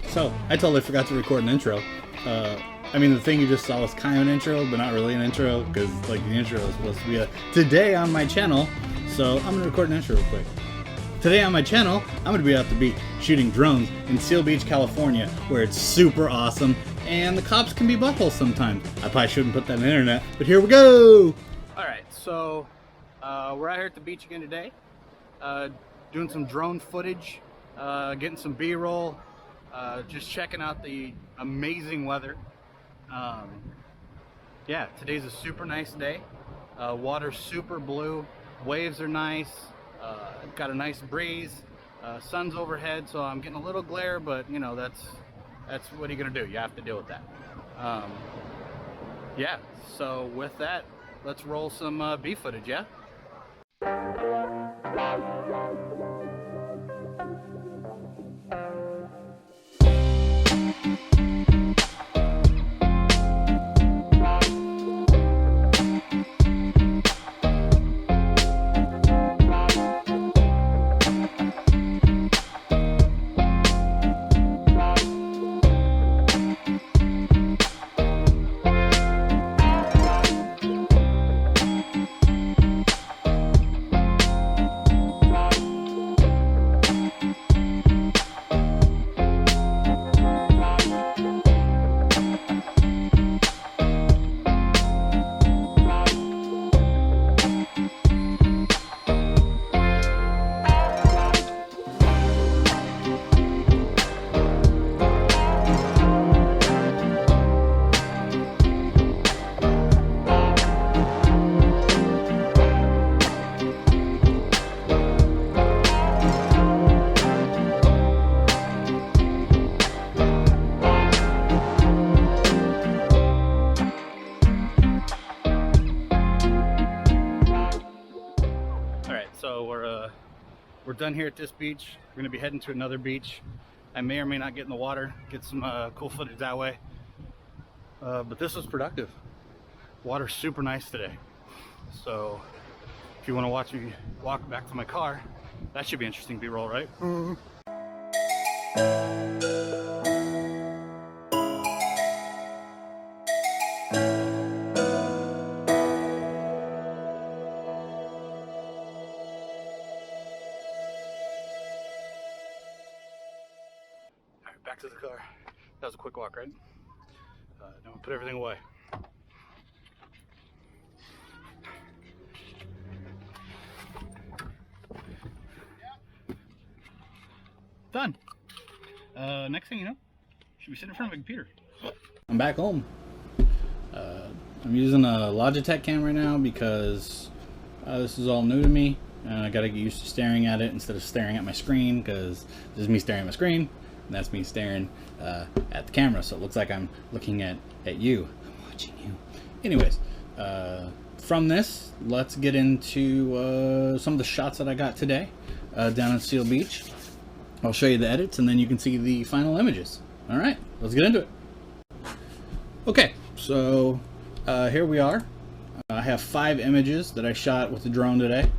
So, I totally forgot to record an intro. I mean, the thing you just saw was kind of an intro, but not really an intro, because like the intro is supposed to be a today on my channel. So, I'm going to record an intro real quick. Today on my channel, I'm going to be out the beach shooting drones in Seal Beach, California, where it's super awesome, and the cops can be buttholes sometimes. I probably shouldn't put that on the internet, but here we go! Alright, so we're out here at the beach again today, doing some drone footage, getting some B-roll, just checking out the amazing weather. Yeah, today's a super nice day. Water's super blue, waves are nice, got a nice breeze, sun's overhead, so I'm getting a little glare, but you know, that's what are you gonna do? You have to deal with that. Yeah, so with that, let's roll some bee footage, yeah? So we're done here at this beach. We're gonna be heading to another beach. I may or may not get in the water, get some cool footage that way. But this was productive. Water's super nice today. So if you want to watch me walk back to my car, that should be interesting B-roll, right? Back to the car. That was a quick walk, right? Now we'll put everything away. Done. Next thing you know, should be sitting in front of a computer. I'm back home. I'm using a Logitech cam right now because this is all new to me. I gotta get used to staring at it instead of staring at my screen, because this is me staring at my screen. And that's me staring at the camera, so it looks like I'm looking at you. I'm watching you. Anyways, from this, let's get into some of the shots that I got today down at Seal Beach. I'll show you the edits, and then you can see the final images. All right, let's get into it. Okay, so here we are. I have 5 images that I shot with the drone today.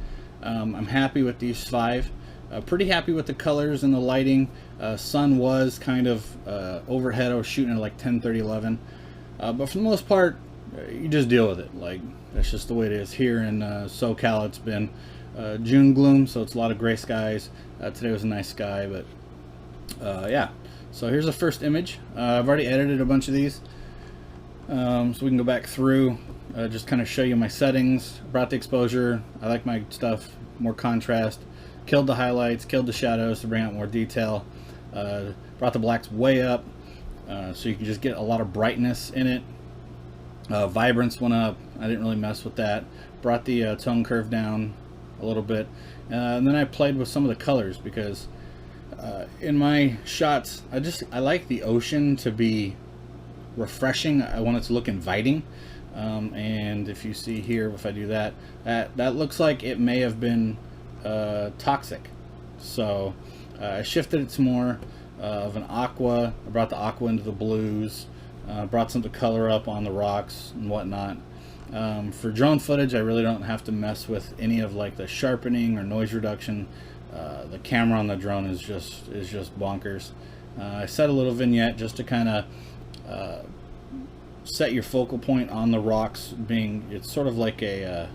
I'm happy with these 5. Pretty happy with the colors and the lighting. Sun was kind of overhead. I was shooting at like 10:30, 11. But for the most part, you just deal with it. Like, that's just the way it is. Here in SoCal, it's been June gloom, so it's a lot of gray skies. Today was a nice sky, but yeah. So here's the first image. I've already edited a bunch of these, so we can go back through, just kind of show you my settings. Brought the exposure. I like my stuff more contrast. Killed the highlights, killed the shadows to bring out more detail. Brought the blacks way up, so you can just get a lot of brightness in it. Vibrance went up. I didn't really mess with that. Brought the tone curve down a little bit. And then I played with some of the colors, because in my shots, I like the ocean to be refreshing. I want it to look inviting. And if you see here, if I do that, that looks like it may have been toxic. So I shifted it to more of an aqua. I brought the aqua into the blues, brought some of the color up on the rocks and whatnot. For drone footage, I really don't have to mess with any of like the sharpening or noise reduction. The camera on the drone is just bonkers. I set a little vignette just to kind of set your focal point on the rocks, being it's sort of like a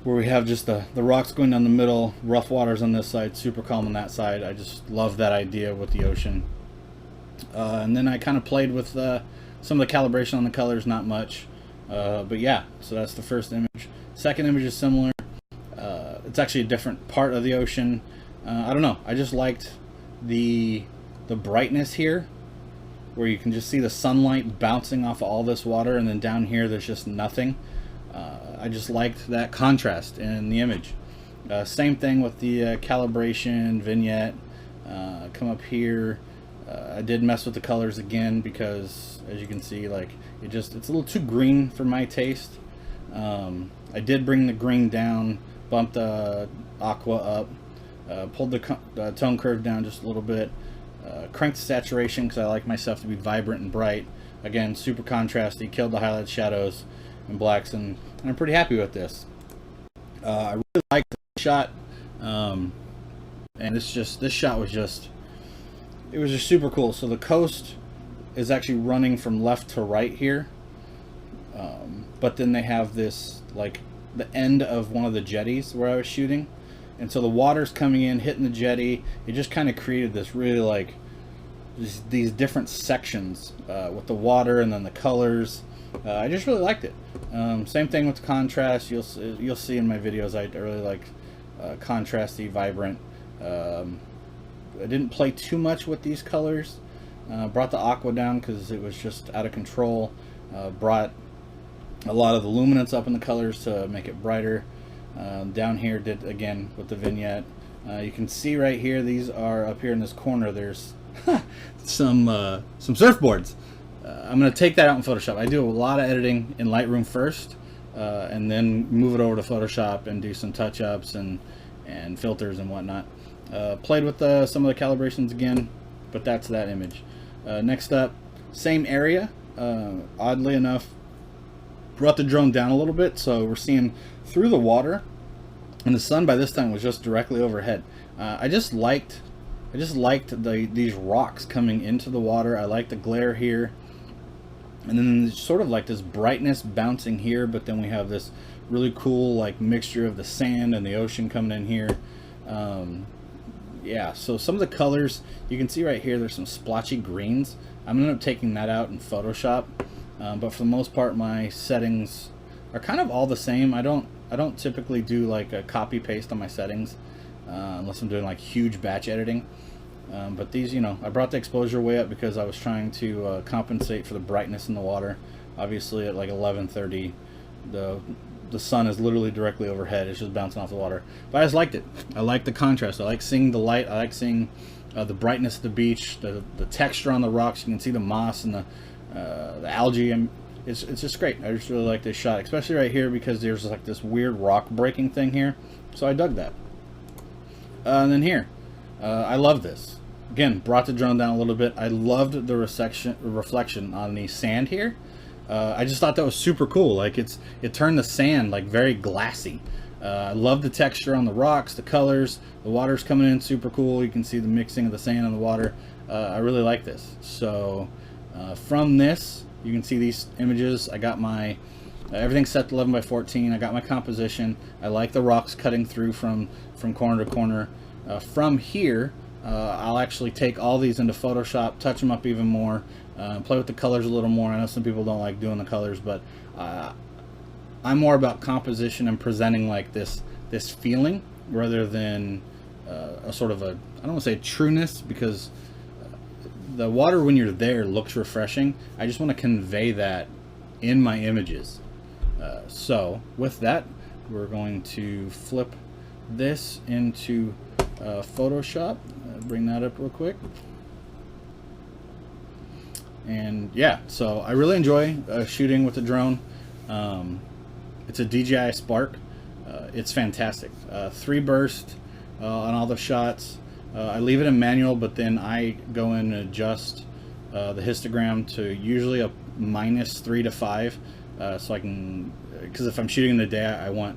where we have just the rocks going down the middle, rough waters on this side, super calm on that side. I just love that idea with the ocean. And then I kind of played with some of the calibration on the colors, not much, but yeah, so that's the first image. Second image is similar. It's actually a different part of the ocean. I don't know, I just liked the brightness here, where you can just see the sunlight bouncing off of all this water, and then down here there's just nothing. I just liked that contrast in the image. Same thing with the calibration vignette. Come up here, I did mess with the colors again because, as you can see, like it's a little too green for my taste. I did bring the green down, bumped the aqua up, pulled the tone curve down just a little bit, cranked the saturation because I like my stuff to be vibrant and bright. Again, super contrasty, killed the highlights, shadows, and blacks, and I'm pretty happy with this. I really like the shot, and this shot was just super cool. So the coast is actually running from left to right here, but then they have this, like, the end of one of the jetties where I was shooting, and so the water's coming in, hitting the jetty. It just kind of created this really, like, these different sections with the water and then the colors. I just really liked it. Same thing with the contrast. You'll see in my videos I really like contrasty, vibrant. I didn't play too much with these colors. Brought the aqua down because it was just out of control. Brought a lot of the luminance up in the colors to make it brighter. Down here, did again with the vignette. You can see right here, these are up here in this corner. There's some surfboards. I'm going to take that out in Photoshop. I do a lot of editing in Lightroom first, and then move it over to Photoshop and do some touch-ups and filters and whatnot. Played with some of the calibrations again, but that's that image. Next up, same area. Oddly enough, brought the drone down a little bit, so we're seeing through the water, and the sun by this time was just directly overhead. I just liked these rocks coming into the water. I like the glare here, and then sort of like this brightness bouncing here, but then we have this really cool, like, mixture of the sand and the ocean coming in here. Yeah, so some of the colors you can see right here, there's some splotchy greens. I'm gonna end up taking that out in Photoshop, but for the most part my settings are kind of all the same. I don't typically do like a copy paste on my settings unless I'm doing like huge batch editing. But these, you know, I brought the exposure way up because I was trying to compensate for the brightness in the water. Obviously at like 11:30, the sun is literally directly overhead. It's just bouncing off the water. But I just liked it. I like the contrast. I like seeing the light. I like seeing the brightness of the beach, the texture on the rocks. You can see the moss and the algae, and it's just great. I just really like this shot, especially right here because there's like this weird rock breaking thing here. So I dug that. And then here, I love this. Again, brought the drone down a little bit. I loved the reflection on the sand here. I just thought that was super cool. Like it turned the sand like very glassy. I love the texture on the rocks, the colors, the water's coming in super cool. You can see the mixing of the sand and the water. I really like this. So from this, you can see these images. I got my everything set to 11:14. I got my composition. I like the rocks cutting through from corner to corner. From here, I'll actually take all these into Photoshop, touch them up even more, play with the colors a little more. I know some people don't like doing the colors, but I'm more about composition and presenting like this feeling rather than a sort of I don't want to say trueness, because the water when you're there looks refreshing. I just want to convey that in my images. So with that, we're going to flip this into Photoshop. Bring that up real quick. And yeah, so I really enjoy shooting with the drone. It's a DJI Spark. It's fantastic. 3 burst on all the shots. I leave it in manual, but then I go in and adjust the histogram to usually a -3 to 5, so I can, because if I'm shooting in the day, I want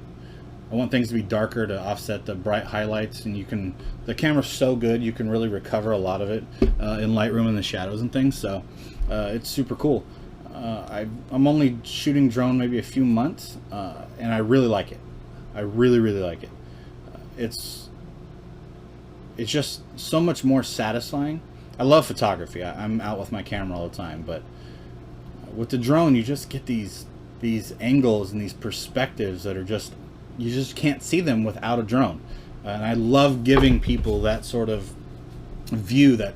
I want things to be darker to offset the bright highlights, and the camera's so good you can really recover a lot of it in Lightroom and the shadows and things. So it's super cool. I'm only shooting drone maybe a few months, and I really like it. I really like it. It's just so much more satisfying. I love photography. I'm out with my camera all the time, but with the drone you just get these angles and these perspectives that are just, you just can't see them without a drone. And I love giving people that sort of view that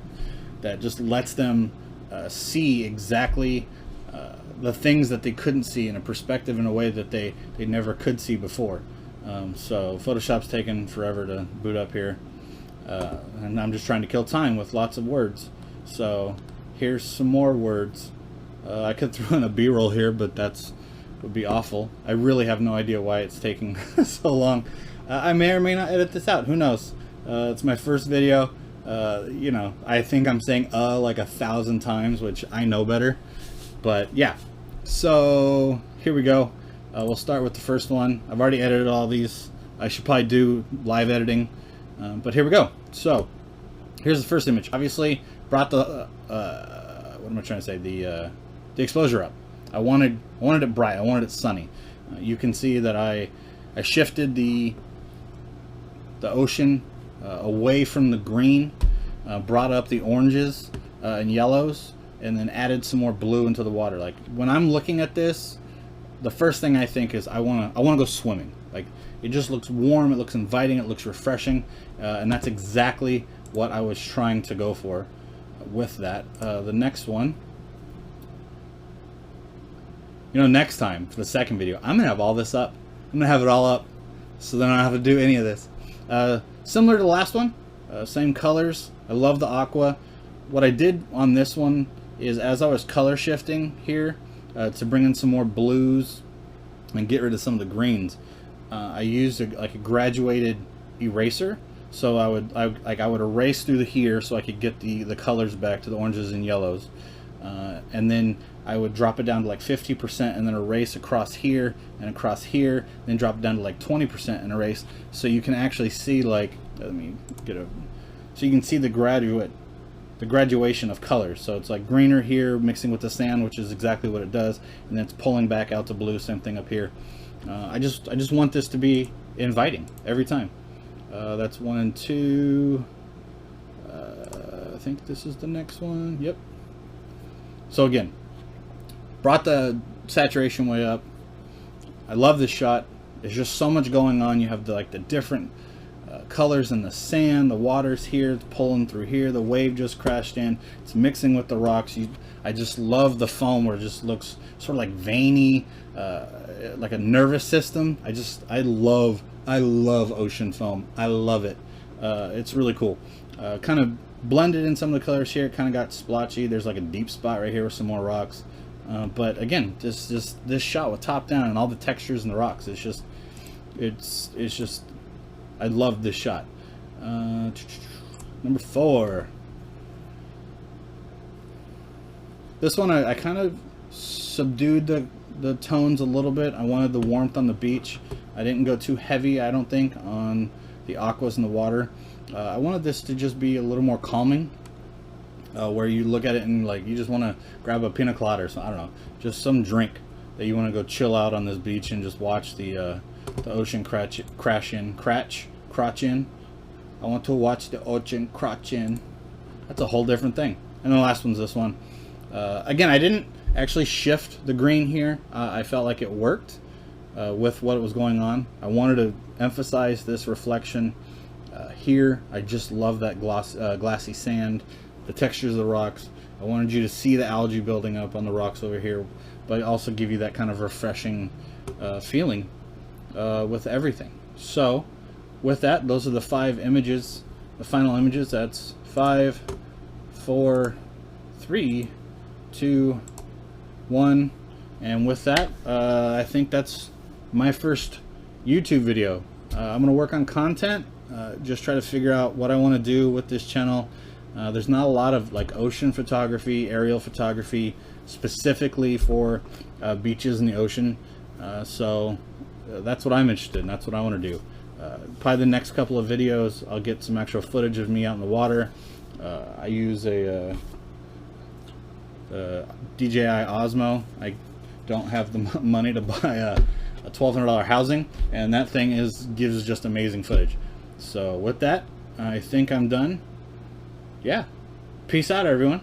just lets them see exactly the things that they couldn't see in a perspective in a way that they never could see before. So Photoshop's taken forever to boot up here, and I'm just trying to kill time with lots of words. So here's some more words. I could throw in a B-roll here, but would be awful. I really have no idea why it's taking so long. I may or may not edit this out. Who knows? It's my first video. You know, I think I'm saying like 1,000 times, which I know better. But yeah, so here we go. We'll start with the first one. I've already edited all these. I should probably do live editing, but here we go. So here's the first image. Obviously brought the what am I trying to say, the exposure up. I wanted it bright. I wanted it sunny. You can see that I shifted the ocean away from the green, brought up the oranges and yellows, and then added some more blue into the water. Like when I'm looking at this, the first thing I think is I want to go swimming. Like it just looks warm, it looks inviting, it looks refreshing, and that's exactly what I was trying to go for with that. The next one, you know, next time for the second video, I'm gonna have all this up. I'm gonna have it all up, so then I don't have to do any of this. Similar to the last one, same colors. I love the aqua. What I did on this one is, as I was color shifting here to bring in some more blues and get rid of some of the greens, I used like a graduated eraser. So I would erase through here so I could get the colors back to the oranges and yellows, and then I would drop it down to like 50% and then erase across here and across here, then drop it down to like 20% and erase, so you can actually see, like, let me get a, so you can see the graduation of colors. So it's like greener here mixing with the sand, which is exactly what it does, and then it's pulling back out to blue. Same thing up here. I just want this to be inviting every time. That's 1 and 2. I think this is the next one. Yep. So again, brought the saturation way up. I love this shot. There's just so much going on. You have the different colors in the sand, the water's here, it's pulling through here, the wave just crashed in, it's mixing with the rocks. I just love the foam where it just looks sort of like veiny, like a nervous system. I love ocean foam. I love it. It's really cool. Kind of blended in some of the colors here, kind of got splotchy. There's like a deep spot right here with some more rocks. But again, just this shot with top down and all the textures in the rocks, it's just I love this shot. Number 4. This one I kind of subdued the tones a little bit. I wanted the warmth on the beach. I didn't go too heavy, I don't think, on the aquas in the water. I wanted this to just be a little more calming, where you look at it and like you just want to grab a pina colada or something. I don't know, just some drink that you want to go chill out on this beach and just watch the ocean crotch in. I want to watch the ocean crotch in. That's a whole different thing. And the last one's this one. Again, I didn't actually shift the green here. I felt like it worked with what was going on. I wanted to emphasize this reflection here. I just love that glassy sand, the textures of the rocks. I wanted you to see the algae building up on the rocks over here, but also give you that kind of refreshing feeling with everything. So with that, those are the 5 images, the final images. That's 5, 4, 3, 2, 1, and with that, I think that's my first YouTube video. I'm gonna work on content, just try to figure out what I want to do with this channel. There's not a lot of like ocean photography, aerial photography specifically for beaches in the ocean, so that's what I'm interested in. That's what I want to do. Probably the next couple of videos, I'll get some actual footage of me out in the water. I use a DJI Osmo. I don't have the money to buy a $1,200 housing, and that thing gives just amazing footage. So with that, I think I'm done. Yeah, peace out, everyone.